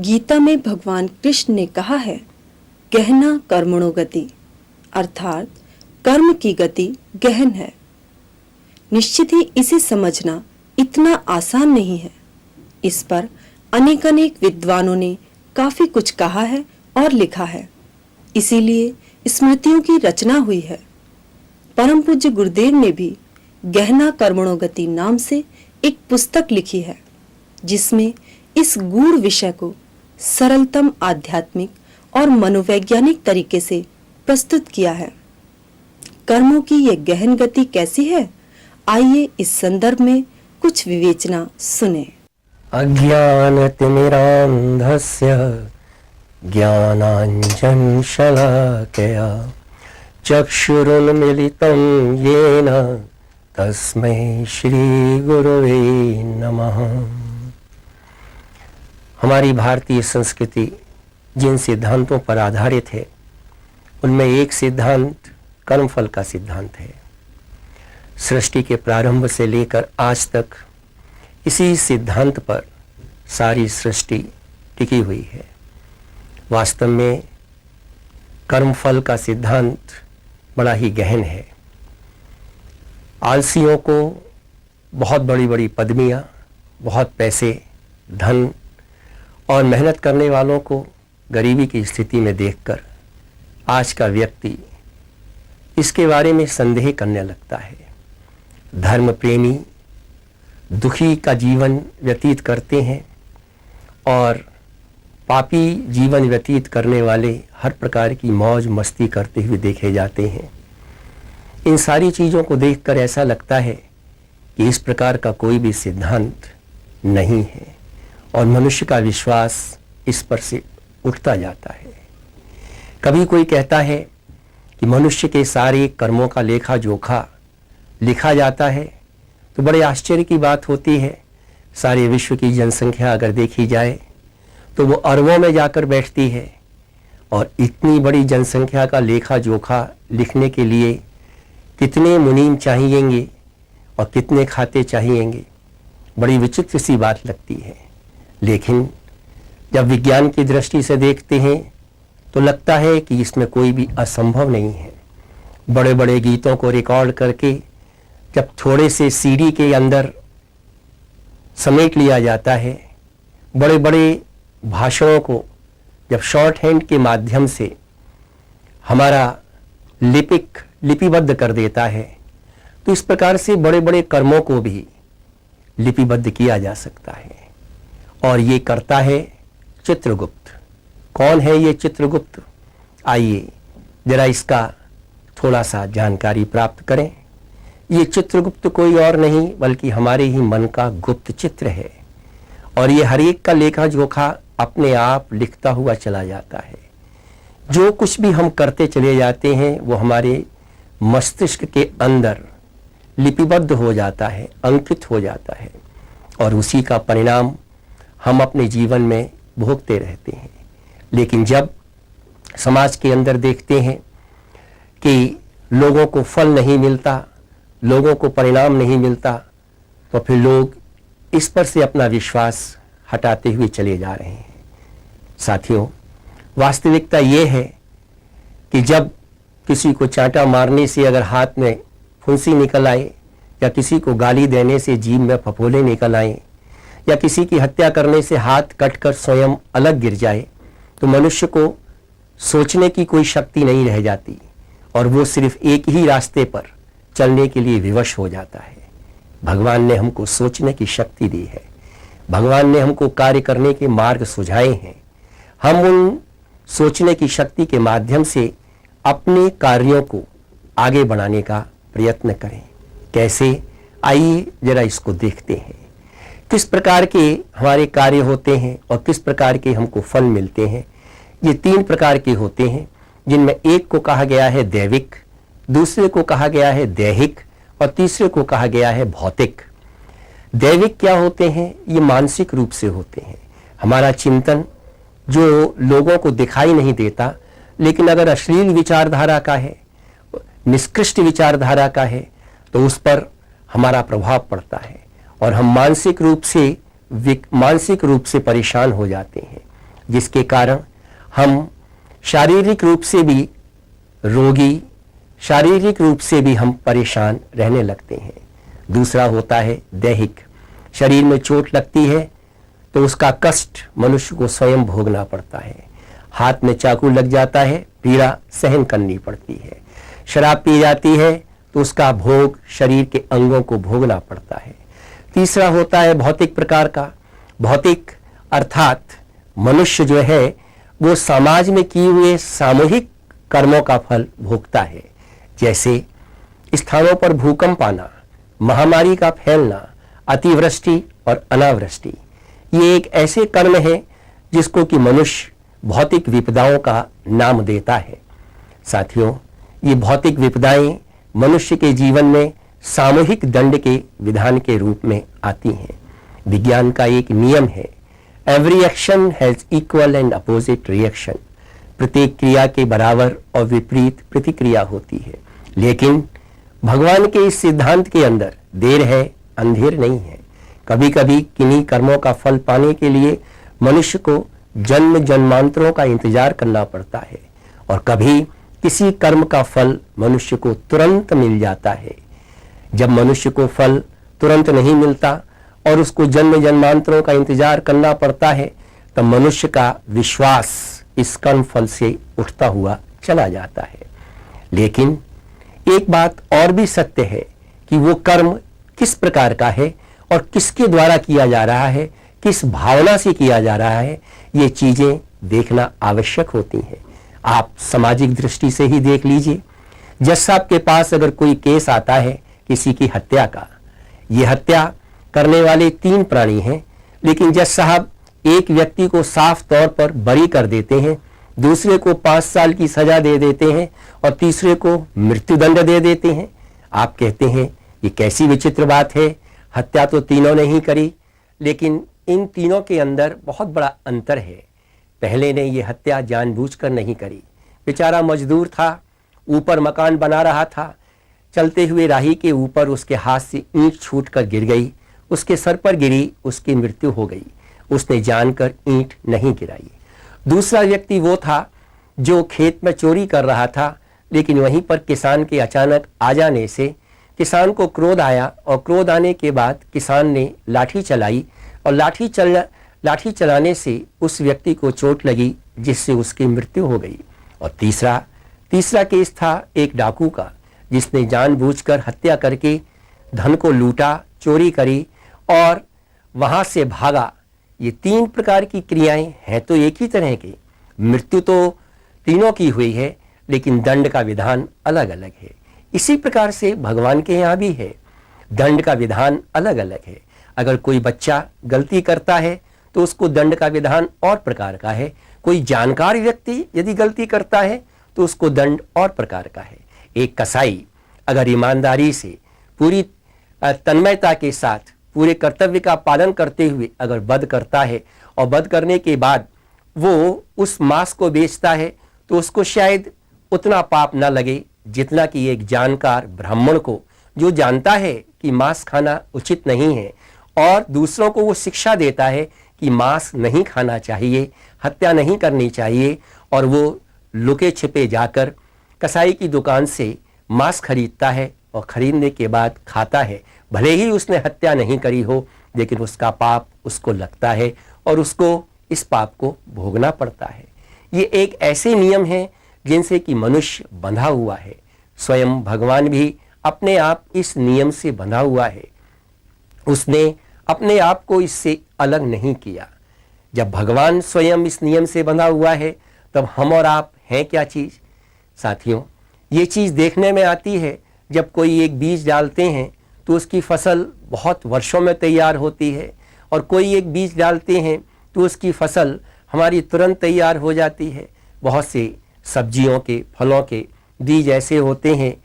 गीता में भगवान कृष्ण ने कहा है, गहना कर्मणो गति, अर्थात कर्म की गति गहन है। निश्चित ही इसे समझना इतना आसान नहीं है। इस पर अनेक विद्वानों ने काफी कुछ कहा है और लिखा है, इसीलिए स्मृतियों की रचना हुई है। परम पूज्य गुरुदेव ने भी गहना कर्मणो गति नाम से एक पुस्तक लिखी है, जिसमें इस गूढ़ विषय को सरलतम आध्यात्मिक और मनोवैज्ञानिक तरीके से प्रस्तुत किया है। कर्मों की यह गहन गति कैसी है, आइए इस संदर्भ में कुछ विवेचना सुने। अज्ञानतिमिरान्धस्य ज्ञानाञ्जन शलाकया चक्षुरुन्मीलितं येन तस्मै श्री गुरुवे नमः। हमारी भारतीय संस्कृति जिन सिद्धांतों पर आधारित है, उनमें एक सिद्धांत कर्मफल का सिद्धांत है। सृष्टि के प्रारंभ से लेकर आज तक इसी सिद्धांत पर सारी सृष्टि टिकी हुई है। वास्तव में कर्मफल का सिद्धांत बड़ा ही गहन है। आलसियों को बहुत बड़ी बड़ी पदवियां, बहुत पैसे, धन और मेहनत करने वालों को गरीबी की स्थिति में देखकर आज का व्यक्ति इसके बारे में संदेह करने लगता है। धर्म प्रेमी दुखी का जीवन व्यतीत करते हैं और पापी जीवन व्यतीत करने वाले हर प्रकार की मौज मस्ती करते हुए देखे जाते हैं। इन सारी चीज़ों को देखकर ऐसा लगता है कि इस प्रकार का कोई भी सिद्धांत नहीं है और मनुष्य का विश्वास इस पर से उठता जाता है। कभी कोई कहता है कि मनुष्य के सारे कर्मों का लेखा जोखा लिखा जाता है, तो बड़े आश्चर्य की बात होती है। सारे विश्व की जनसंख्या अगर देखी जाए तो वो अरबों में जाकर बैठती है, और इतनी बड़ी जनसंख्या का लेखा जोखा लिखने के लिए कितने मुनीम चाहिएंगे और कितने खाते चाहिएंगे। बड़ी विचित्र सी बात लगती है। लेकिन जब विज्ञान की दृष्टि से देखते हैं तो लगता है कि इसमें कोई भी असंभव नहीं है। बड़े बड़े गीतों को रिकॉर्ड करके जब थोड़े से सीडी के अंदर समेट लिया जाता है, बड़े बड़े भाषणों को जब शॉर्ट हैंड के माध्यम से हमारा लिपिबद्ध कर देता है, तो इस प्रकार से बड़े बड़े कर्मों को भी लिपिबद्ध किया जा सकता है। और ये करता है चित्रगुप्त। कौन है ये चित्रगुप्त? आइए जरा इसका थोड़ा सा जानकारी प्राप्त करें। ये चित्रगुप्त कोई और नहीं बल्कि हमारे ही मन का गुप्त चित्र है, और ये हर एक का लेखा जोखा अपने आप लिखता हुआ चला जाता है। जो कुछ भी हम करते चले जाते हैं वो हमारे मस्तिष्क के अंदर लिपिबद्ध हो जाता है, अंकित हो जाता है, और उसी का परिणाम हम अपने जीवन में भोगते रहते हैं। लेकिन जब समाज के अंदर देखते हैं कि लोगों को फल नहीं मिलता, लोगों को परिणाम नहीं मिलता, तो फिर लोग इस पर से अपना विश्वास हटाते हुए चले जा रहे हैं। साथियों, वास्तविकता ये है कि जब किसी को चांटा मारने से अगर हाथ में फुंसी निकल आए, या किसी को गाली देने से जीभ में फफोले निकल आए, या किसी की हत्या करने से हाथ कटकर स्वयं अलग गिर जाए, तो मनुष्य को सोचने की कोई शक्ति नहीं रह जाती, और वो सिर्फ एक ही रास्ते पर चलने के लिए विवश हो जाता है। भगवान ने हमको सोचने की शक्ति दी है, भगवान ने हमको कार्य करने के मार्ग सुझाए हैं। हम उन सोचने की शक्ति के माध्यम से अपने कार्यों को आगे बढ़ाने का प्रयत्न करें। कैसे? आइए जरा इसको देखते हैं। किस प्रकार के हमारे कार्य होते हैं और किस प्रकार के हमको फल मिलते हैं। ये 3 प्रकार के होते हैं, जिनमें एक को कहा गया है दैविक, दूसरे को कहा गया है दैहिक, और तीसरे को कहा गया है भौतिक। दैविक क्या होते हैं? ये मानसिक रूप से होते हैं। हमारा चिंतन जो लोगों को दिखाई नहीं देता, लेकिन अगर अश्लील विचारधारा का है, निष्कृष्ट विचारधारा का है, तो उस पर हमारा प्रभाव पड़ता है और हम मानसिक रूप से परेशान हो जाते हैं। जिसके कारण हम शारीरिक रूप से भी रोगी, शारीरिक रूप से भी हम परेशान रहने लगते हैं। दूसरा होता है दैहिक। शरीर में चोट लगती है तो उसका कष्ट मनुष्य को स्वयं भोगना पड़ता है। हाथ में चाकू लग जाता है, पीड़ा सहन करनी पड़ती है। शराब पी जाती है तो उसका भोग शरीर के अंगों को भोगना पड़ता है। तीसरा होता है भौतिक प्रकार का। भौतिक अर्थात मनुष्य जो है वो समाज में किए हुए सामूहिक कर्मों का फल भोगता है, जैसे स्थानों पर भूकंप आना, महामारी का फैलना, अतिवृष्टि और अनावृष्टि। ये एक ऐसे कर्म है जिसको कि मनुष्य भौतिक विपदाओं का नाम देता है। साथियों, ये भौतिक विपदाएं मनुष्य के जीवन में सामूहिक दंड के विधान के रूप में आती हैं। विज्ञान का एक नियम है, every action has equal and opposite reaction. प्रत्येक क्रिया के बराबर और विपरीत प्रतिक्रिया होती है। लेकिन भगवान के इस सिद्धांत के अंदर देर है अंधेर नहीं है। कभी कभी किन्हीं कर्मों का फल पाने के लिए मनुष्य को जन्म जन्मांतरों का इंतजार करना पड़ता है, और कभी किसी कर्म का फल मनुष्य को तुरंत मिल जाता है। जब मनुष्य को फल तुरंत नहीं मिलता और उसको जन्म जन्मांतरों का इंतजार करना पड़ता है, तब मनुष्य का विश्वास इस कर्म फल से उठता हुआ चला जाता है। लेकिन एक बात और भी सत्य है कि वो कर्म किस प्रकार का है और किसके द्वारा किया जा रहा है, किस भावना से किया जा रहा है, ये चीजें देखना आवश्यक होती हैं। आप सामाजिक दृष्टि से ही देख लीजिए। जज साहब के पास अगर कोई केस आता है किसी की हत्या का, ये हत्या करने वाले 3 प्राणी हैं, लेकिन जज साहब एक व्यक्ति को साफ तौर पर बरी कर देते हैं, दूसरे को 5 साल की सजा दे देते हैं और तीसरे को मृत्युदंड दे देते हैं। आप कहते हैं ये कैसी विचित्र बात है, हत्या तो तीनों ने ही करी। लेकिन इन तीनों के अंदर बहुत बड़ा अंतर है। पहले ने ये हत्या जानबूझकर नहीं करी, बेचारा मजदूर था, ऊपर मकान बना रहा था, चलते हुए राही के ऊपर उसके हाथ से ईंट छूटकर गिर गई, उसके सर पर गिरी, उसकी मृत्यु हो गई। उसने जानकर ईंट नहीं गिराई। दूसरा व्यक्ति वो था जो खेत में चोरी कर रहा था, लेकिन वहीं पर किसान के अचानक आ जाने से किसान को क्रोध आया, और क्रोध आने के बाद किसान ने लाठी चलाई, और लाठी चलाने से उस व्यक्ति को चोट लगी, जिससे उसकी मृत्यु हो गई। और तीसरा केस था एक डाकू का, जिसने जानबूझकर हत्या करके धन को लूटा, चोरी करी और वहां से भागा। ये 3 प्रकार की क्रियाएं हैं तो एक ही तरह की, मृत्यु तो तीनों की हुई है, लेकिन दंड का विधान अलग अलग है। इसी प्रकार से भगवान के यहाँ भी है, दंड का विधान अलग अलग है। अगर कोई बच्चा गलती करता है तो उसको दंड का विधान और प्रकार का है। कोई जानकार व्यक्ति यदि गलती करता है तो उसको दंड और प्रकार का है। एक कसाई अगर ईमानदारी से पूरी तन्मयता के साथ पूरे कर्तव्य का पालन करते हुए अगर वध करता है, और वध करने के बाद वो उस मांस को बेचता है, तो उसको शायद उतना पाप न लगे जितना कि एक जानकार ब्राह्मण को, जो जानता है कि मांस खाना उचित नहीं है और दूसरों को वो शिक्षा देता है कि मांस नहीं खाना चाहिए, हत्या नहीं करनी चाहिए, और वो लुके छिपे जाकर कसाई की दुकान से मांस खरीदता है और खरीदने के बाद खाता है। भले ही उसने हत्या नहीं करी हो, लेकिन उसका पाप उसको लगता है और उसको इस पाप को भोगना पड़ता है। ये एक ऐसे नियम हैं जिनसे कि मनुष्य बंधा हुआ है। स्वयं भगवान भी अपने आप इस नियम से बंधा हुआ है, उसने अपने आप को इससे अलग नहीं किया। जब भगवान स्वयं इस नियम से बंधा हुआ है, तब हम और आप हैं क्या चीज़? साथियों, ये चीज़ देखने में आती है, जब कोई एक बीज डालते हैं तो उसकी फसल बहुत वर्षों में तैयार होती है, और कोई एक बीज डालते हैं तो उसकी फसल हमारी तुरंत तैयार हो जाती है। बहुत से सब्जियों के, फलों के बीज ऐसे होते हैं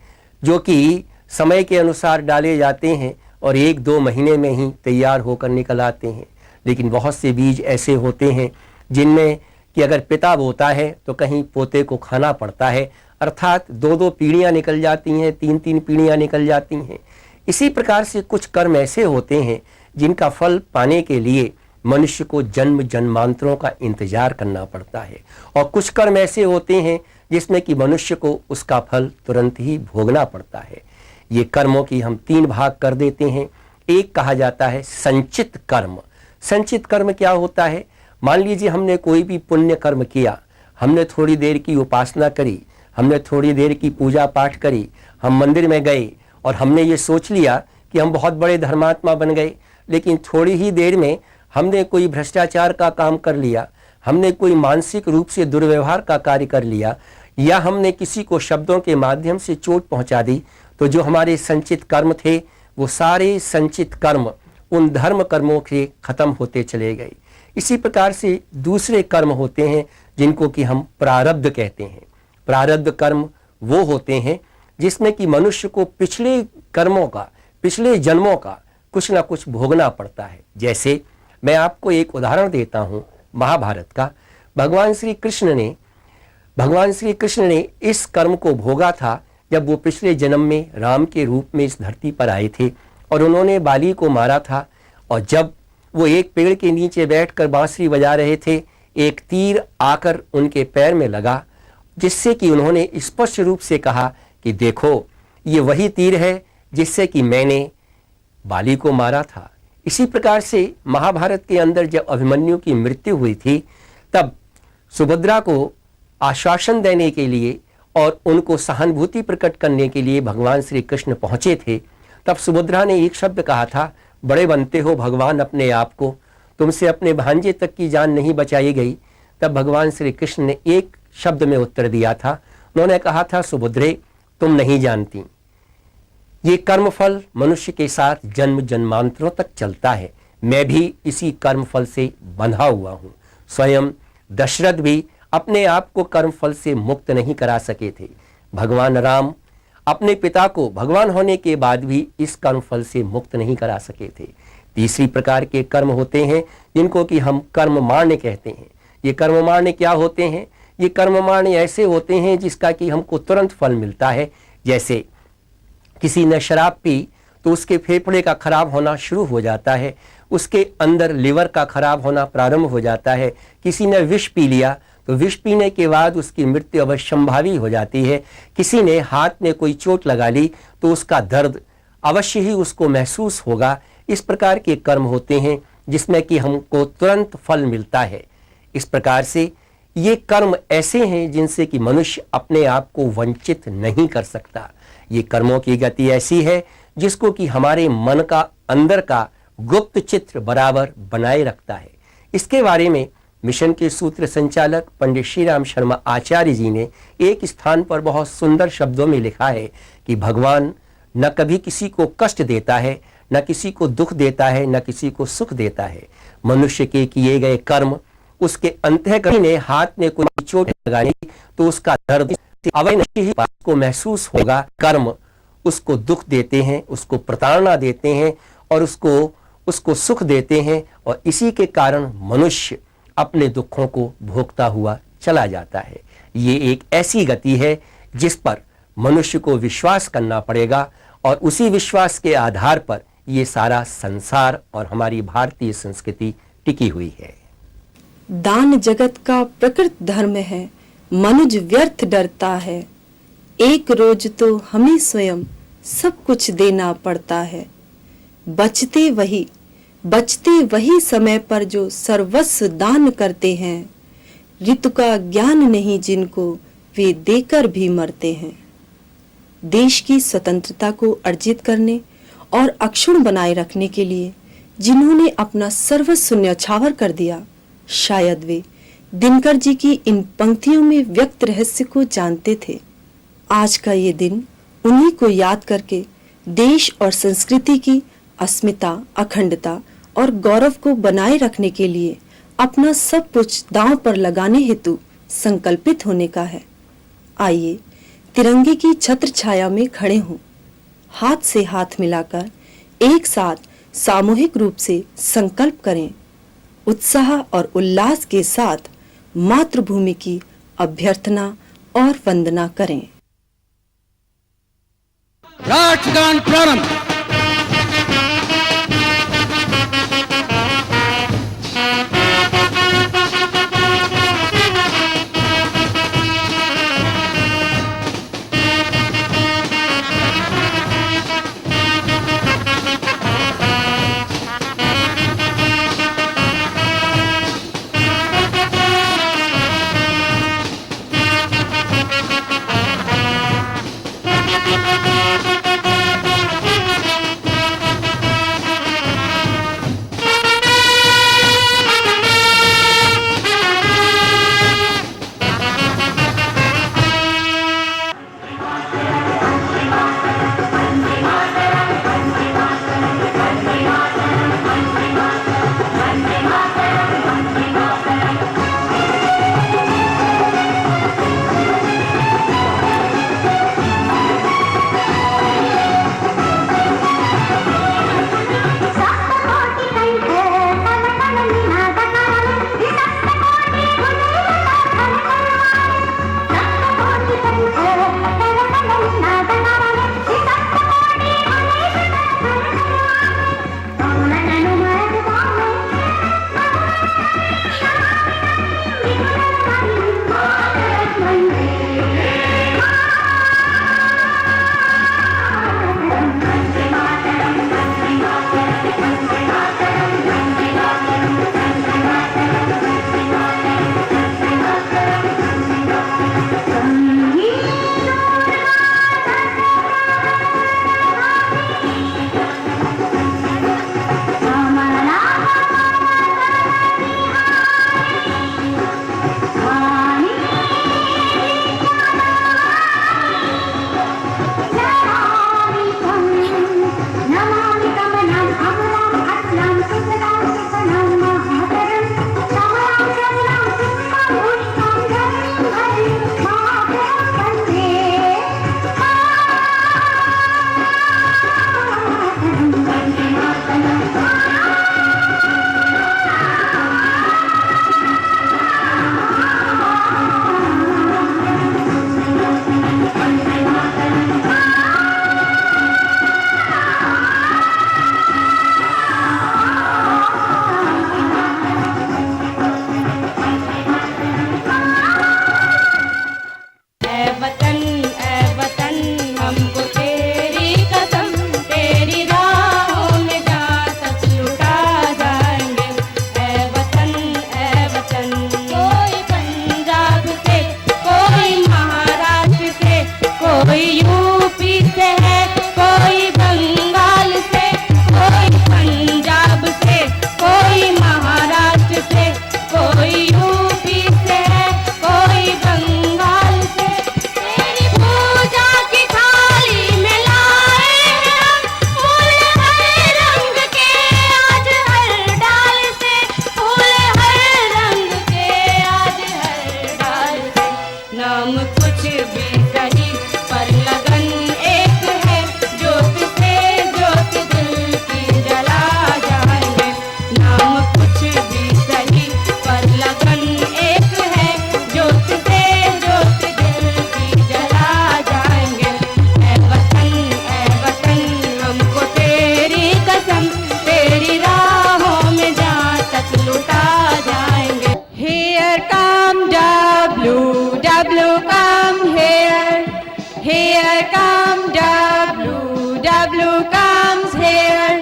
जो कि समय के अनुसार डाले जाते हैं और 1-2 महीने में ही तैयार होकर निकल आते हैं। लेकिन बहुत से बीज ऐसे होते हैं जिनमें कि अगर पिता बोता है तो कहीं पोते को खाना पड़ता है, अर्थात 2-2 पीढ़ियाँ निकल जाती हैं, 3-3 पीढ़ियाँ निकल जाती हैं। इसी प्रकार से कुछ कर्म ऐसे होते हैं जिनका फल पाने के लिए मनुष्य को जन्म जन्मांतरों का इंतजार करना पड़ता है, और कुछ कर्म ऐसे होते हैं जिसमें कि मनुष्य को उसका फल तुरंत ही भोगना पड़ता है। ये कर्मों की हम 3 भाग कर देते हैं। एक कहा जाता है संचित कर्म। संचित कर्म क्या होता है? मान लीजिए हमने कोई भी पुण्य कर्म किया, हमने थोड़ी देर की उपासना करी, हमने थोड़ी देर की पूजा पाठ करी, हम मंदिर में गए और हमने ये सोच लिया कि हम बहुत बड़े धर्मात्मा बन गए, लेकिन थोड़ी ही देर में हमने कोई भ्रष्टाचार का काम कर लिया, हमने कोई मानसिक रूप से दुर्व्यवहार का कार्य कर लिया, या हमने किसी को शब्दों के माध्यम से चोट पहुंचा दी, तो जो हमारे संचित कर्म थे वो सारे संचित कर्म उन धर्म कर्मों के खत्म होते चले गए। इसी प्रकार से दूसरे कर्म होते हैं जिनको कि हम प्रारब्ध कहते हैं। प्रारब्ध कर्म वो होते हैं जिसमें कि मनुष्य को पिछले कर्मों का, पिछले जन्मों का कुछ ना कुछ भोगना पड़ता है। जैसे मैं आपको एक उदाहरण देता हूँ महाभारत का। भगवान श्री कृष्ण ने इस कर्म को भोगा था जब वो पिछले जन्म में राम के रूप में इस धरती पर आए थे और उन्होंने बाली को मारा था। और जब वो एक पेड़ के नीचे बैठकर बांसुरी बजा रहे थे, एक तीर आकर उनके पैर में लगा, जिससे कि उन्होंने स्पष्ट रूप से कहा कि देखो ये वही तीर है जिससे कि मैंने बाली को मारा था। इसी प्रकार से महाभारत के अंदर जब अभिमन्यु की मृत्यु हुई थी, तब सुभद्रा को आश्वासन देने के लिए और उनको सहानुभूति प्रकट करने के लिए भगवान श्री कृष्ण पहुंचे थे। तब सुभद्रा ने एक शब्द कहा था, बड़े बनते हो भगवान अपने आप को, तुमसे अपने भांजे तक की जान नहीं बचाई गई। तब भगवान श्री कृष्ण ने एक शब्द में उत्तर दिया था। उन्होंने कहा था, सुभद्रे तुम नहीं जानती, ये कर्मफल मनुष्य के साथ जन्म जन्मांतरों तक चलता है। मैं भी इसी कर्मफल से बंधा हुआ हूँ। स्वयं दशरथ भी अपने आप को कर्मफल से मुक्त नहीं करा सके थे। भगवान राम अपने पिता को भगवान होने के बाद भी इस कर्मफल से मुक्त नहीं करा सके थे। तीसरी प्रकार के कर्म होते हैं जिनको कि हम कर्म मान्य कहते हैं। ये कर्म मान्य क्या होते हैं? ये कर्म मान्य ऐसे होते हैं जिसका कि हमको तुरंत फल मिलता है। जैसे किसी ने शराब पी तो उसके फेफड़े का खराब होना शुरू हो जाता है, उसके अंदर लिवर का खराब होना प्रारंभ हो जाता है। किसी ने विष पी लिया तो विष पीने के बाद उसकी मृत्यु अवश्यंभावी हो जाती है। किसी ने हाथ में कोई चोट लगा ली तो उसका दर्द अवश्य ही उसको महसूस होगा। इस प्रकार के कर्म होते हैं जिसमें कि हमको तुरंत फल मिलता है। इस प्रकार से ये कर्म ऐसे हैं जिनसे कि मनुष्य अपने आप को वंचित नहीं कर सकता। ये कर्मों की गति ऐसी है जिसको कि हमारे मन का अंदर का गुप्त चित्र बराबर बनाए रखता है। इसके बारे में मिशन के सूत्र संचालक पंडित श्री राम शर्मा आचार्य जी ने एक स्थान पर बहुत सुंदर शब्दों में लिखा है कि भगवान न कभी किसी को कष्ट देता है, न किसी को दुख देता है, न किसी को सुख देता है। मनुष्य के किए गए कर्म उसके अंतःकरण ने हाथ में कोई चोट लगानी तो उसका दर्द अवश्य ही को महसूस होगा। कर्म उसको दुख देते हैं, उसको प्रताड़ना देते हैं और उसको सुख देते हैं, और इसी के कारण मनुष्य अपने दुखों को भोगता हुआ चला जाता है। ये एक ऐसी गति है जिस पर मनुष्य को विश्वास करना पड़ेगा, और उसी विश्वास के आधार पर ये सारा संसार और हमारी भारतीय संस्कृति टिकी हुई है। दान जगत का प्रकृत धर्म है, मनुज व्यर्थ डरता है। एक रोज तो हमें स्वयं सब कुछ देना पड़ता है। बचते वही समय पर जो सर्वस्व दान करते हैं। ऋतु का ज्ञान नहीं जिनको, वे देकर भी मरते हैं। देश की स्वतंत्रता को अर्जित करने और अक्षुण्ण बनाए रखने के लिए जिन्होंने अपना सर्वस्व न्यौछावर कर दिया, शायद वे दिनकर जी की इन पंक्तियों में व्यक्त रहस्य को जानते थे। आज का ये दिन उन्हीं को याद करके देश और संस्कृति की अस्मिता, अखंडता और गौरव को बनाए रखने के लिए अपना सब कुछ दांव पर लगाने हेतु संकल्पित होने का है। आइए तिरंगे की छत्र छाया में खड़े हों, हाथ से हाथ मिलाकर एक साथ सामूहिक रूप से संकल्प करें, उत्साह और उल्लास के साथ मातृभूमि की अभ्यर्थना और वंदना करें। राष्ट्रगान प्रारंभ। W come here, here come W, W comes here.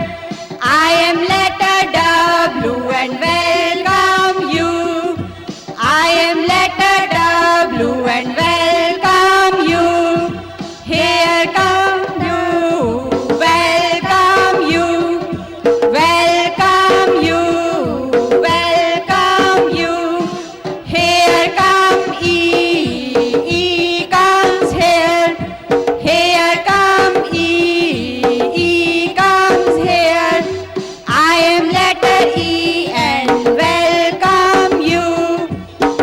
I am letter W and welcome you. I am letter W and welcome you. Here come you, welcome you, welcome you, welcome you. Here come E, E comes here. Here come E, E comes here. I am letter E and welcome you.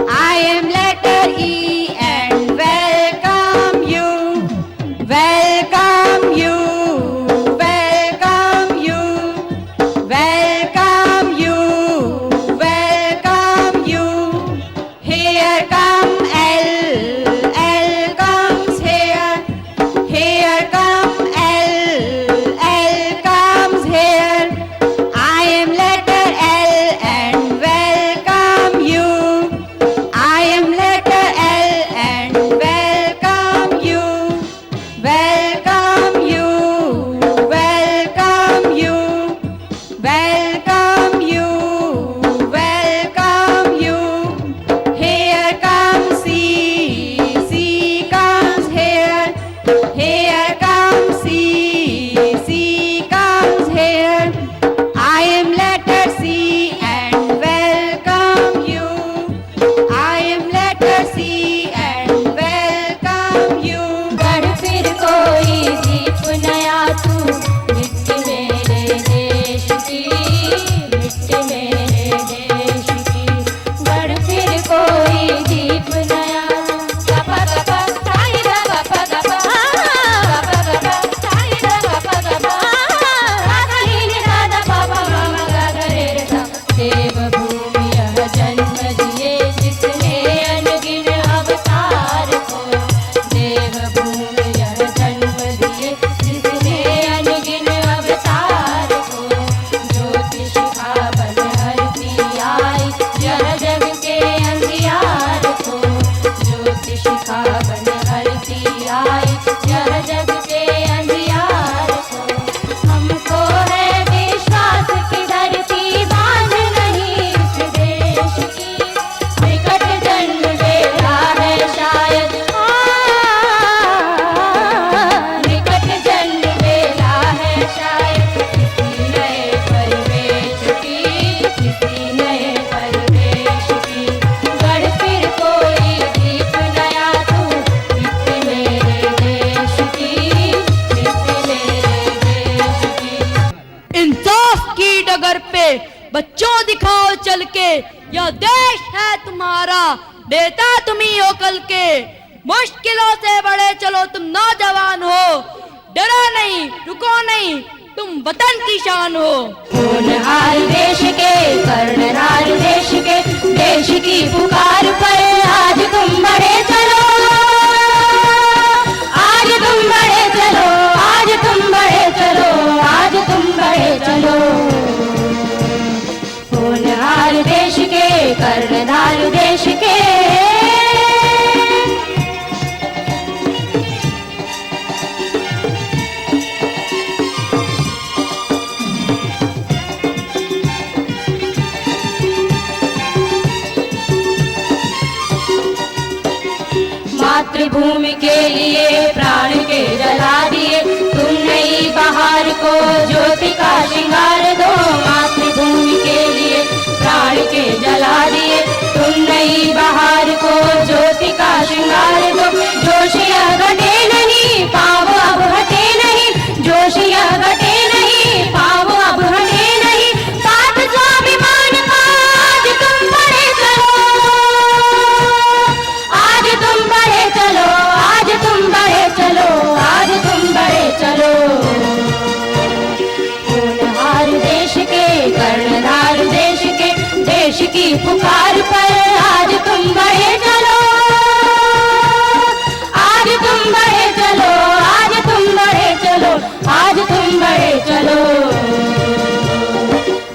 I am letter E and welcome you. Welcome you, welcome you, welcome you, welcome you. Here come L, L comes here. Here come L, L comes here. I am letter L and welcome you. I am letter L and welcome you. Welcome you, welcome you, welcome you, welcome you. Here comes C, C comes here. Here comes C, C comes here. I am letter C and welcome you. I am letter C and welcome you. बढ़ फिर कोई दीप नया तू मिट्टी मेरे देश की, मिट्टी मेरे देश की। बढ़ फिर कोई दीप नया गपा गपा साई दा गपा गपा गपा गपा साई दा गपा गपा राधा नीनी राधा बाबा मामा गागा रे सा। देवभूमि यह जन्म दिए जिसने अनगिन अवतार को। देवभूमि यह जन्म दिए जिसने अनगिन अवतार को। ज्योति शिखा बन हरती आई यह जग के अंधियार को। ज्योति शिखा बन हरती आई यह जग के अंधियार को। हमको है विश्वास की धरती बांध नहीं इस देश की। विकट जन्म बेला है शायद निकट जन्म बेला है शायद किसी नए परिवेश की, किसी नए परिवेश की। बढ़ फिर कोई दीप नया तू मिट्टी मेरे देश की, मिट्टी मेरे देश की। इंसाफ की डगर पे बच्चों दिखाओ चल के, यह देश है तुम्हारा, देता तुम्ही हो कल के। मुश्किलों से बड़े चलो तुम नौजवान हो, डरो नहीं रुको नहीं तुम वतन की शान हो। होनहार देश के कर्णधार देश के, देश की पुकार पर आज तुम बढ़े चलो। आज तुम बढ़े चलो, आज तुम बढ़े चलो, आज तुम बढ़े चलो। होनहार देश के कर्णधार देश के। मातृभूमि के लिए प्राण के जला दिए तुम नई बहार को ज्योति का श्रृंगार दो। मातृभूमि के लिए प्राण के जला दिए तुम नई बहार को ज्योति का श्रृंगार दो। जोश यह घटे नहीं पाव अब हटे नहीं, जोश यह घटे नहीं पाव अब हटे नहीं। साथ स्वाभिमान का आज तुम बढ़े चलो, आज तुम बढ़े चलो, आज तुम बढ़े चलो, आज तुम बढ़े चलो। होनहार देश के कर्णधार देश के, देश की पुकार पर आज तुम बढ़े चलो। आज तुम बढ़े चलो, आज तुम बढ़े चलो, आज तुम बढ़े चलो।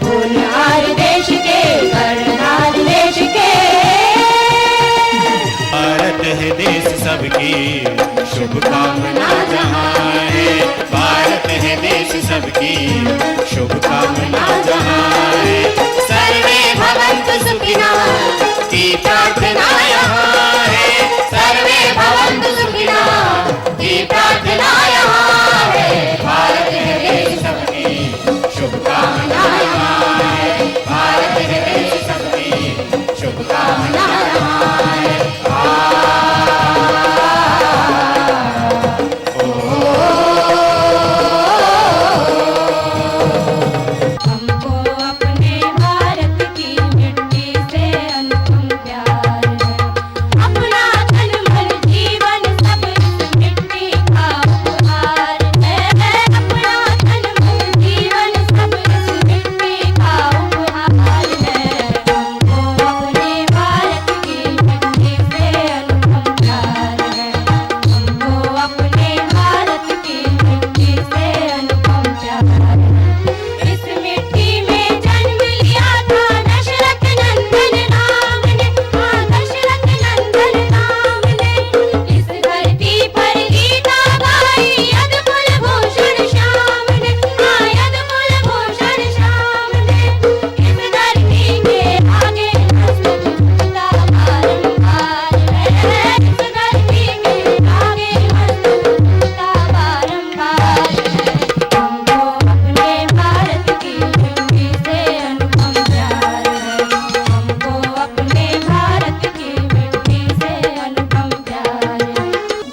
होनहार देश के कर्णधार देश के। भारत है सबकी शुभकामना जहाँ सर्वे भवन्तु सुखिनः की प्रार्थना यहाँ है सर्वे भवन्तु सुखिनः की प्रार्थना यहाँ है भारत है देश सबकी शुभकामना यहाँ है भारत है देश सबकी शुभकामना यहाँ है हमको अपने भारत की मिट्टी से अनुपम प्यार है अपना तन मन जीवन सब इस मिट्टी का उपहार है अपना तन मन जीवन सब इस मिट्टी का उपहार है हमको अपने भारत की मिट्टी से अनुपम प्यार है हमको अपने भारत की मिट्टी से अनुपम प्यार है इस मिट्टी में जन्म लिया था दशरथ नंदन राम ने दशरथ नंदन राम ने इस धरती पर गीता गाई यद कुलभूषण श्याम ने यद कुलभूषण श्याम ने इस धरती के आगे मस्तक झुकता बारंबार है इस धरती के आगे मस्तक झुकता बारंबार है हमको अपने भारत की मिट्टी से अनुपम प्यार है हमको अपने भारत की मिट्टी से अनुपम प्यार है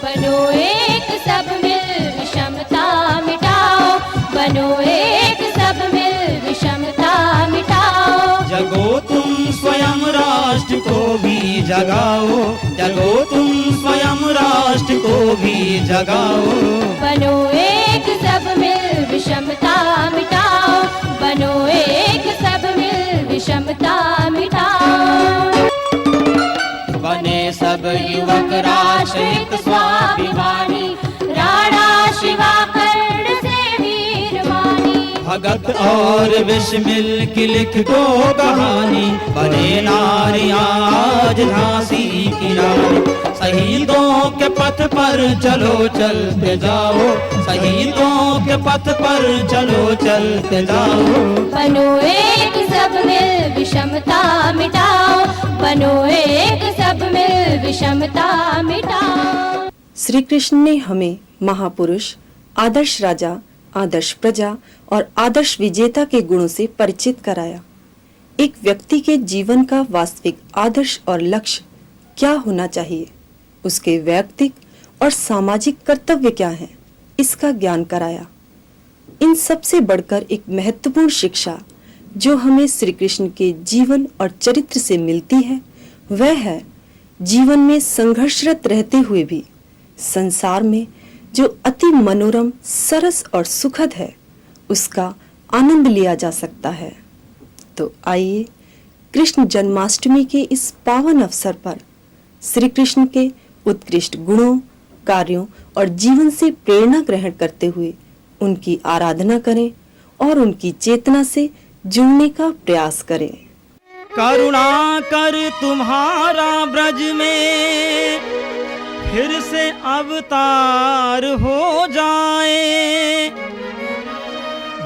बनो एक सब मिल विषमता मिटाओ बनो एक सब मिल विषमता मिटाओ जगो तुम स्वयं राष्ट्र को भी जगाओ जगो तुम स्वयं राष्ट्र को भी जगाओ बनो एक सब मिल विषमता मिटाओ बनो एक सब मिल विषमता मिटाओ बने सब युवक राष्ट्रहित स्वाभिमानी राणा शिवा कर्ण से वीरवाणी भगत और विष मिल के लिख दो कहानी बने नारियां आज झांसी की रानी शहीदों के पथ पर चलो चलते जाओ शहीदों के पथ पर चलो चलते जाओ बनो एक सब मिल विषमता मिटाओ बनो एक सब मिल विषमता मिटाओ श्री कृष्ण ने हमें महापुरुष, आदर्श राजा, आदर्श प्रजा और आदर्श विजेता के गुणों से परिचित कराया। एक व्यक्ति के जीवन का वास्तविक आदर्श और लक्ष्य क्या होना चाहिए, उसके वैयक्तिक और सामाजिक कर्तव्य क्या हैं, इसका ज्ञान कराया। इन सबसे बढ़कर एक महत्वपूर्ण शिक्षा जो हमें श्री कृष्ण के जीवन और चरित्र से मिलती है वह है जीवन में संघर्षरत रहते हुए भी संसार में जो अति मनोरम, सरस और सुखद है उसका आनंद लिया जा सकता है। तो आइए कृष्ण जन्माष्टमी के इस पावन अवसर पर श्री कृष्ण के उत्कृष्ट गुणों, कार्यों और जीवन से प्रेरणा ग्रहण करते हुए उनकी आराधना करें और उनकी चेतना से जुड़ने का प्रयास करें। करुणा कर तुम्हारा ब्रज में फिर से अवतार हो जाए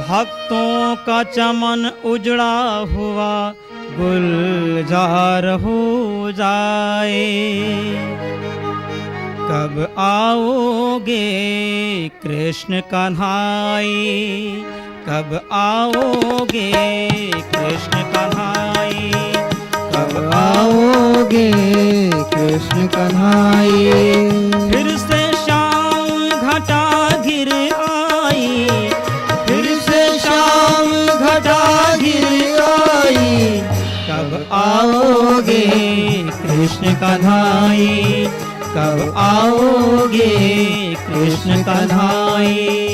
भक्तों का चमन उजड़ा हुआ गुलजार हो जाए कब आओगे कृष्ण कन्हाई कब आओगे कृष्ण कन्हाई कब आओगे कृष्ण कन्हाई फिर से शाम घटा घिर आई फिर से शाम घटा घिर आई कब आओगे कृष्ण कन्हाई कब आओगे कृष्ण कन्हाई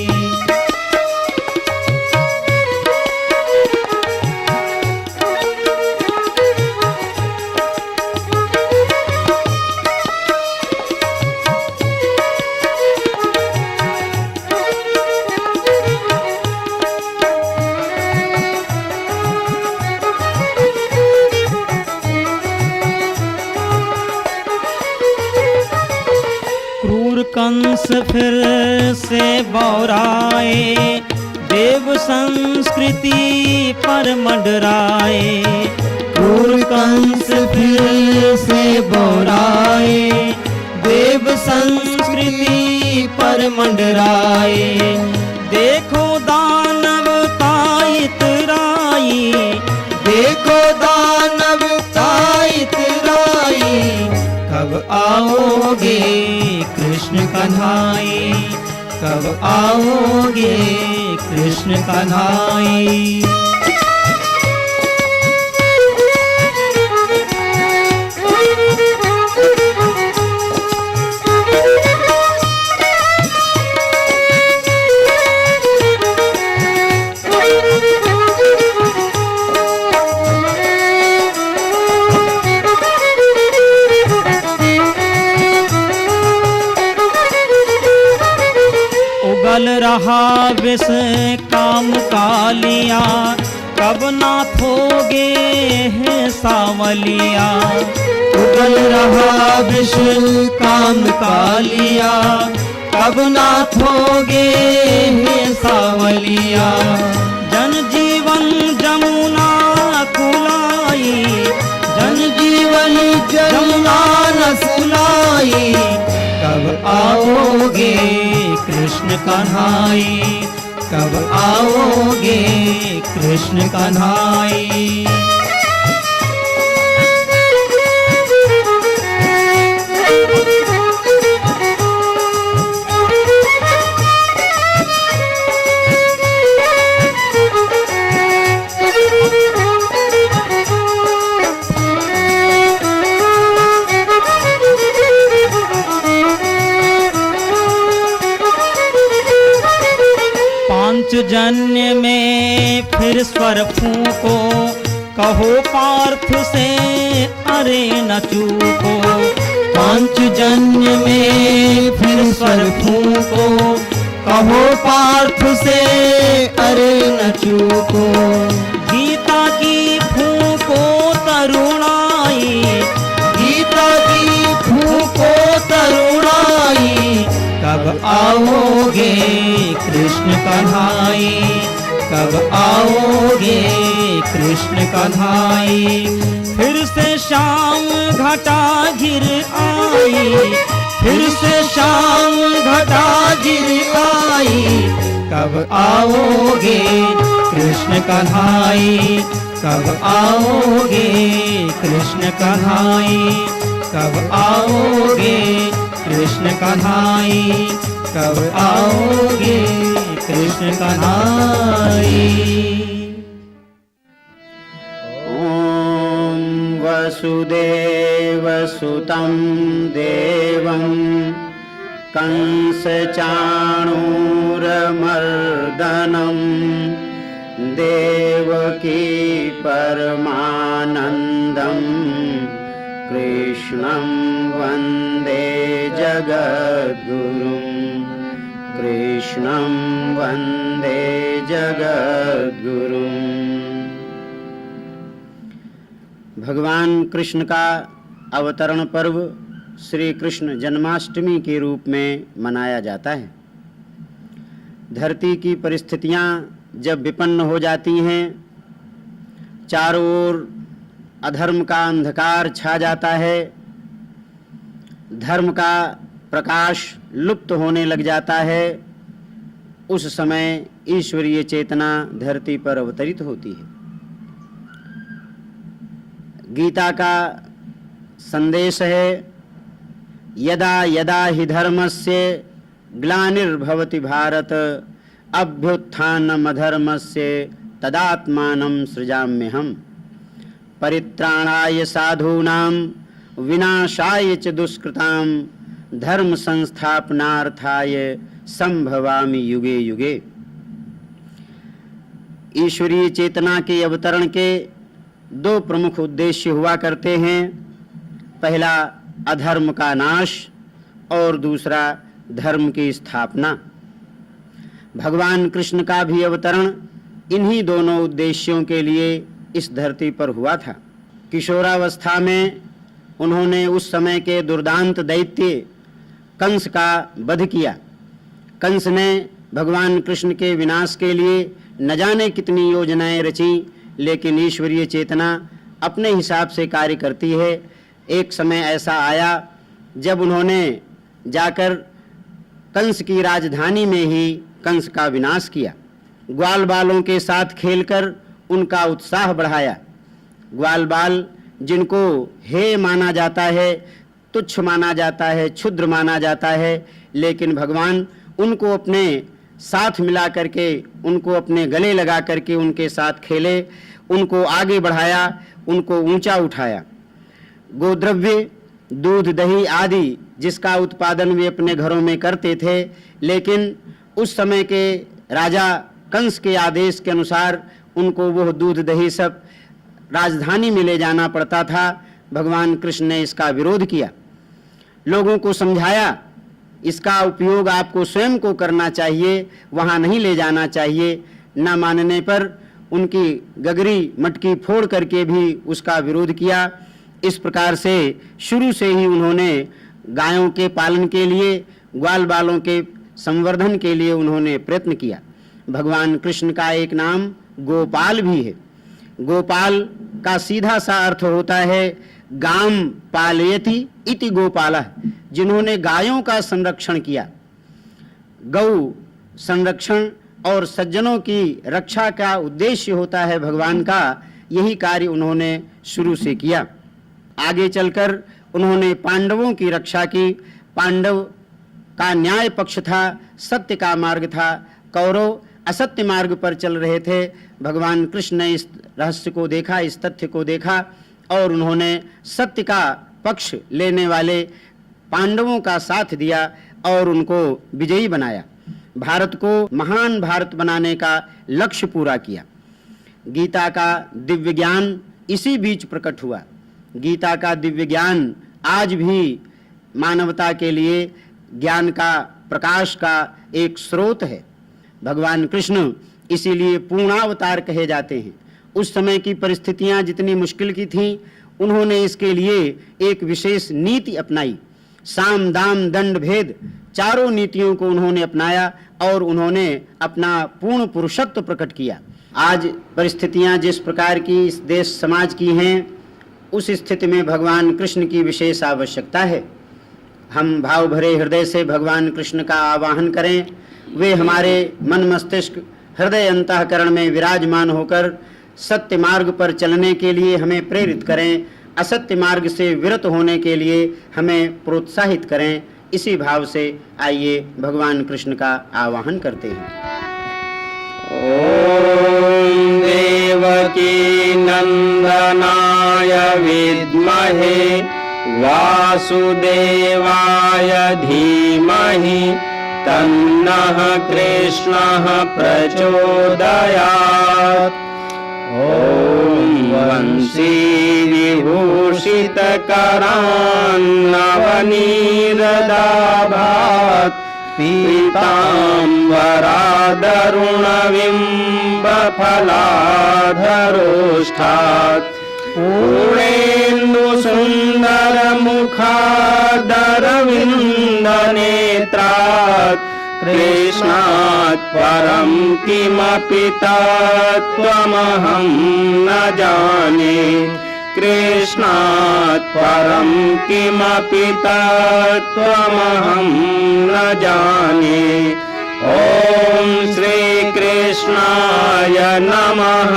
कंस फिर से बौराए देव संस्कृति पर मंडराए, क्रूर कंस फिर से बोराए, देव संस्कृति पर मंडराए। देखो दानव का इतराई, देखो दानव का इतराई, कब आओगे कृष्ण कन्हाई, कब आओगे कृष्ण कन्हाई। उगल रहा विष काम कालिया, कब नाथोगे है सावलिया। उगल रहा विष काम कालिया, कब नाथोगे है सावलिया। जन जीवन जमुना कुलाई, जन जीवन जमुना न सुलाई, कब आओगे कृष्ण कन्हाई, कब आओगे कृष्ण कन्हाई। पांचजन्य में फिर स्वर फूको, कहो पार्थ से अरे न चूको। पांचजन्य में फिर स्वर फूको, कहो पार्थ से अरे न चूको। गीता की फूको तरुणाई, गीता की फूको तरुणाई, कब आओगे कृष्ण कन्हाई, कब आओगे कृष्ण कन्हाई। फिर से शाम घटा घिर आई, फिर से शाम घटा घिर आई, कब आओगे कृष्ण कन्हाई, कब आओगे कृष्ण कन्हाई, कब आओगे कृष्ण कन्हाई, कब आओगे कृष्ण कन्हाई। ॐ वसुदेवसुतं देवं कंसचाणूरमर्दनं देवकी परमानन्दं कृष्णं वन्दे जगद्गुरुं, कृष्णं वन्दे जगद्गुरुं। भगवान कृष्ण का अवतरण पर्व श्री कृष्ण जन्माष्टमी के रूप में मनाया जाता है। धरती की परिस्थितियां जब विपन्न हो जाती हैं, चारों ओर अधर्म का अंधकार छा जाता है, धर्म का प्रकाश लुप्त होने लग जाता है, उस समय ईश्वरीय चेतना धरती पर अवतरित होती है। गीता का संदेश है, यदा यदा हि धर्मस्य ग्लानिर्भवति भारत अभ्युत्थानमधर्मस्य तदात्मानं सृजाम्यहम्। परित्राणाय साधूनां विनाशाय च दुष्कृतां धर्म संस्थापनार्थाय संभवामि युगे युगे। ईश्वरीय चेतना के अवतरण के दो प्रमुख उद्देश्य हुआ करते हैं। पहला अधर्म का नाश और दूसरा धर्म की स्थापना। भगवान कृष्ण का भी अवतरण इन्हीं दोनों उद्देश्यों के लिए इस धरती पर हुआ था। किशोरावस्था में उन्होंने उस समय के दुर्दांत दैत्य कंस का वध किया। कंस ने भगवान कृष्ण के विनाश के लिए न जाने कितनी योजनाएं रची, लेकिन ईश्वरीय चेतना अपने हिसाब से कार्य करती है। एक समय ऐसा आया जब उन्होंने जाकर कंस की राजधानी में ही कंस का विनाश किया। ग्वाल बालों के साथ खेलकर उनका उत्साह बढ़ाया। ग्वाल बाल जिनको हे माना जाता है, तुच्छ माना जाता है, क्षुद्र माना जाता है, लेकिन भगवान उनको अपने साथ मिला करके, उनको अपने गले लगा करके उनके साथ खेले, उनको आगे बढ़ाया, उनको ऊंचा उठाया। गोद्रव्य, दूध, दही आदि जिसका उत्पादन वे अपने घरों में करते थे, लेकिन उस समय के राजा कंस के आदेश के अनुसार उनको वह दूध दही सब राजधानी में ले जाना पड़ता था। भगवान कृष्ण ने इसका विरोध किया, लोगों को समझाया इसका उपयोग आपको स्वयं को करना चाहिए, वहाँ नहीं ले जाना चाहिए। न मानने पर उनकी गगरी मटकी फोड़ करके भी उसका विरोध किया। इस प्रकार से शुरू से ही उन्होंने गायों के पालन के लिए, ग्वाल बालों के संवर्धन के लिए उन्होंने प्रयत्न किया। भगवान कृष्ण का एक नाम गोपाल भी है। गोपाल का सीधा सा अर्थ होता है गाम पालयति इति गोपालः, जिन्होंने गायों का संरक्षण किया। गौ संरक्षण और सज्जनों की रक्षा का उद्देश्य होता है भगवान का, यही कार्य उन्होंने शुरू से किया। आगे चलकर उन्होंने पांडवों की रक्षा की। पांडव का न्याय पक्ष था, सत्य का मार्ग था, कौरव असत्य मार्ग पर चल रहे थे। भगवान कृष्ण ने इस रहस्य को देखा, इस तथ्य को देखा, और उन्होंने सत्य का पक्ष लेने वाले पांडवों का साथ दिया और उनको विजयी बनाया। भारत को महान भारत बनाने का लक्ष्य पूरा किया। गीता का दिव्य ज्ञान इसी बीच प्रकट हुआ। गीता का दिव्य ज्ञान आज भी मानवता के लिए ज्ञान का, प्रकाश का एक स्रोत है। भगवान कृष्ण इसीलिए पूर्णावतार कहे जाते हैं। उस समय की परिस्थितियां जितनी मुश्किल की थीं, उन्होंने इसके लिए एक विशेष नीति अपनाई। साम दाम दंड भेद चारों नीतियों को उन्होंने अपनाया और उन्होंने अपना पूर्ण पुरुषत्व प्रकट किया। आज परिस्थितियां जिस प्रकार की इस देश समाज की हैं, उस स्थिति में भगवान कृष्ण की विशेष आवश्यकता है। हम भाव भरे हृदय से भगवान कृष्ण का आवाहन करें। वे हमारे मन मस्तिष्क हृदय अंतःकरण में विराजमान होकर सत्य मार्ग पर चलने के लिए हमें प्रेरित करें, असत्य मार्ग से विरत होने के लिए हमें प्रोत्साहित करें। इसी भाव से आइए भगवान कृष्ण का आवाहन करते हैं। ओम देवकी नंदनाय विद्महे वासुदेवाय धीमहि तन्नः कृष्णः प्रचोदयात्। ॐ वंशी विभूषितकरान्नवनीरदाभात् पीताम्बरादरुणबिम्बफलाधरोष्ठात् पूर्णेन्दुसुन्दरमुखादरविन्दनेत्रात् कृष्णात् परं किमपि तत्त्वमहं न जाने। कृष्णात् परं किमपि तत्त्वमहं न जाने। ॐ श्री कृष्णाय नमः।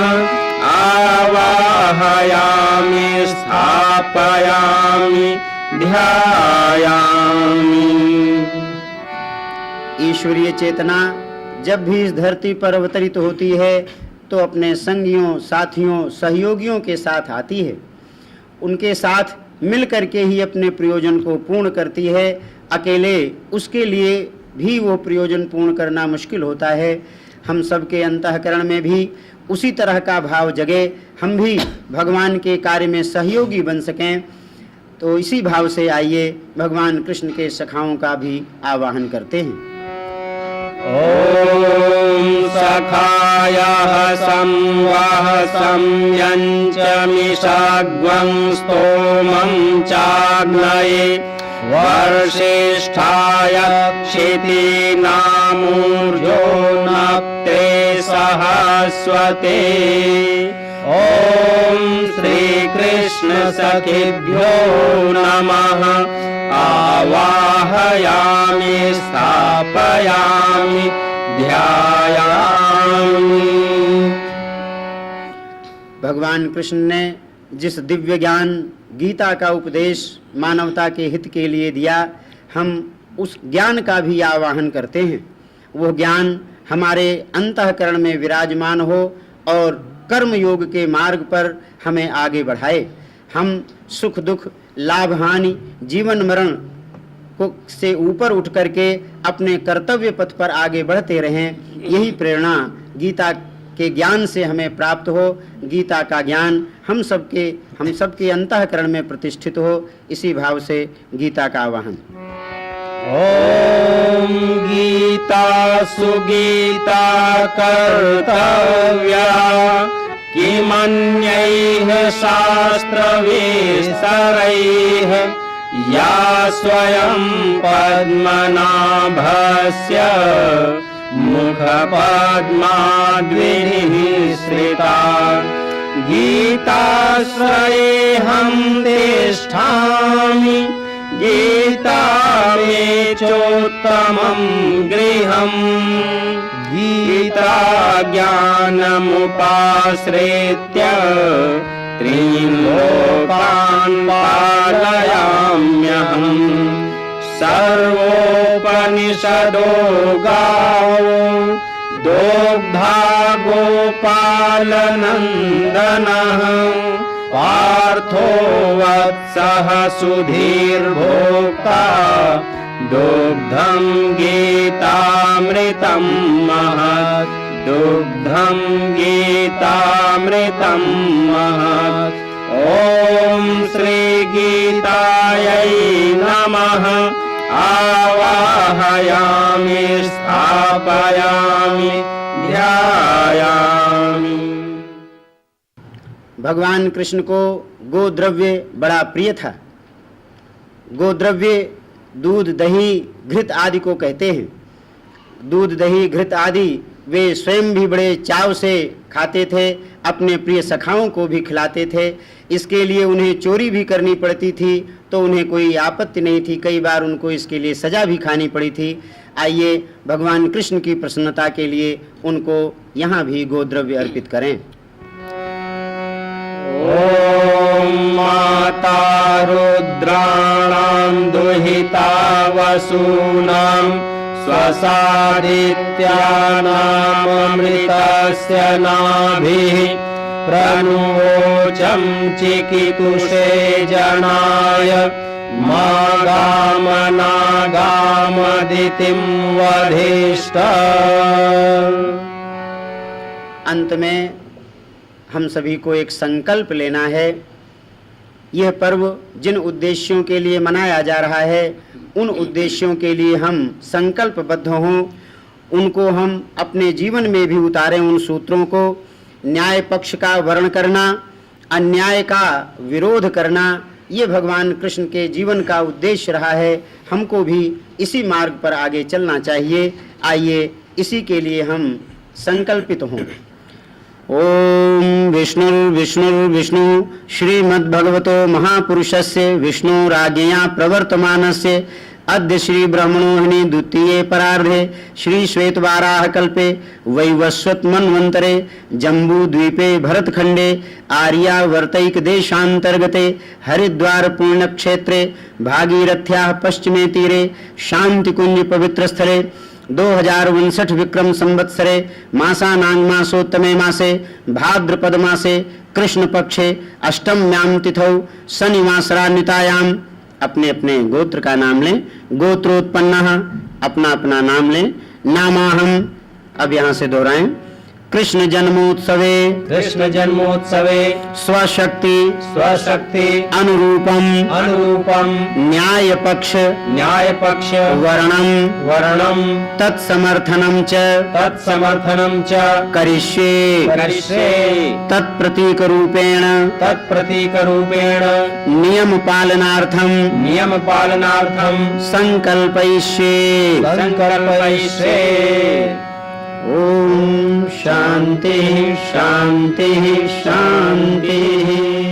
आवाहयामि स्थापयामि ध्यायामि। ईश्वरीय चेतना जब भी इस धरती पर अवतरित होती है तो अपने संगियों, साथियों, सहयोगियों के साथ आती है। उनके साथ मिल करके ही अपने प्रयोजन को पूर्ण करती है। अकेले उसके लिए भी वो प्रयोजन पूर्ण करना मुश्किल होता है। हम सबके अंतःकरण में भी उसी तरह का भाव जगे, हम भी भगवान के कार्य में सहयोगी बन सकें। तो इसी भाव से आइए भगवान कृष्ण के सखाओं का भी आवाहन करते हैं। ॐ सखायः संवह संयञ्चमिषाग्वं स्तोमं चाग्नये वर्षिष्ठाय क्षितीनामूर्जो नप्ते सहा सरस्वते ॐ श्रीकृष्ण सखिभ्यो नमः आवाहयामि स्थापयामि ध्यायामि। भगवान कृष्ण ने जिस दिव्य ज्ञान गीता का उपदेश मानवता के हित के लिए दिया, हम उस ज्ञान का भी आवाहन करते हैं। वो ज्ञान हमारे अंतःकरण में विराजमान हो और कर्म योग के मार्ग पर हमें आगे बढ़ाए। हम सुख दुख, लाभ हानि, जीवन मरण को से ऊपर उठ करके अपने कर्तव्य पथ पर आगे बढ़ते रहें। यही प्रेरणा गीता के ज्ञान से हमें प्राप्त हो। गीता का ज्ञान हम सबके अंतःकरण में प्रतिष्ठित हो। इसी भाव से गीता का आवाहन। ॐ गीता सुगीता कर्तव्या किमन्यैः शास्त्रविस्तरैः या स्वयं पद्मनाभस्य मुखपद्माद्विः श्रिता गीताश्रयेऽहं तिष्ठामि गीता मे चोत्तमं गृहम् गीता ज्ञानमुपाश्रित्य त्रीन् लोकान् पालयाम्यहम् सर्वोपनिषदो गावो दोग्धा गोपालनन्दनः पार्थो वत्सः सुधीर्भोक्ता दुग्धं गीतामृतं महत् दुग्धं गीतामृतं महत्। ॐ श्रीगीतायै नमः आवाहयामि स्थापयामि ध्यायामि। भगवान कृष्ण को गोद्रव्य बड़ा प्रिय था। गोद्रव्य दूध, दही, घृत आदि को कहते हैं। दूध, दही, घृत आदि वे स्वयं भी बड़े चाव से खाते थे, अपने प्रिय सखाओं को भी खिलाते थे। इसके लिए उन्हें चोरी भी करनी पड़ती थी तो उन्हें कोई आपत्ति नहीं थी। कई बार उनको इसके लिए सजा भी खानी पड़ी थी। आइए भगवान कृष्ण की प्रसन्नता के लिए उनको यहाँ भी गोद्रव्य अर्पित करें। ॐ माता रुद्राणां दुहिता वसूनां स्वसादित्यानामृतस्य नाभिः प्रनुवोचं चिकितुषे जनाय मागामनागामदितिं वधिष्ठ। अंत में हम सभी को एक संकल्प लेना है। यह पर्व जिन उद्देश्यों के लिए मनाया जा रहा है, उन उद्देश्यों के लिए हम संकल्पबद्ध हों, उनको हम अपने जीवन में भी उतारें। उन सूत्रों को न्याय पक्ष का वर्ण करना, अन्याय का विरोध करना, ये भगवान कृष्ण के जीवन का उद्देश्य रहा है। हमको भी इसी मार्ग पर आगे चलना चाहिए। आइए इसी के लिए हम संकल्पित हों। ओम विष्णुर्विष्णुर्विष्णु श्रीमद्भगवतो महापुरुषस्य विष्णुराज्ञया प्रवर्तमानस्य अद्य श्री ब्रह्मणोहिनी द्वितीये परार्धे श्री श्वेतवाराह कल्पे वैवस्वत मन्वन्तरे जम्बूद्वीपे भरतखंडे आर्यावर्तैक देशांतर्गते हरिद्वार पुण्यक्षेत्रे भागीरथ्याः पश्चिमे तीरे शांतिकुंज पवित्रस्थले 2059 विक्रम संवत्सरे मासानां मासोत्तमे मासे भाद्रपद मासे कृष्ण पक्षे अष्टम्यां तिथौ शनिवासरान्वितायां। अपने अपने गोत्र का नाम लें। गोत्रोत्पन्नः अपना अपना नाम लें। नामाहम, अब यहाँ से दोहराएं। कृष्ण जन्मोत्सवे स्वशक्ति अनुरूपम न्याय पक्ष वर्णम तत्समर्थनम च करिष्ये तत्प्रतीक रूपेण नियम पालनार्थम संकल्पयिष्ये। ओम शांति शांति शांति।